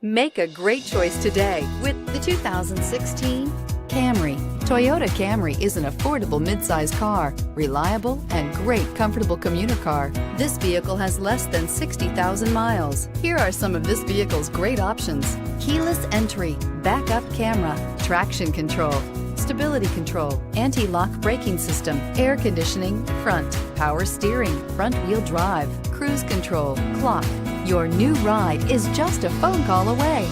Make a great choice today with the 2016 Camry. Toyota Camry is an affordable midsize car, reliable and great comfortable commuter car. This vehicle has less than 60,000 miles. Here are some of this vehicle's great options: keyless entry, backup camera, traction control, stability control, anti-lock braking system, air conditioning, front, power steering, front wheel drive, cruise control, clock. Your new ride is just a phone call away.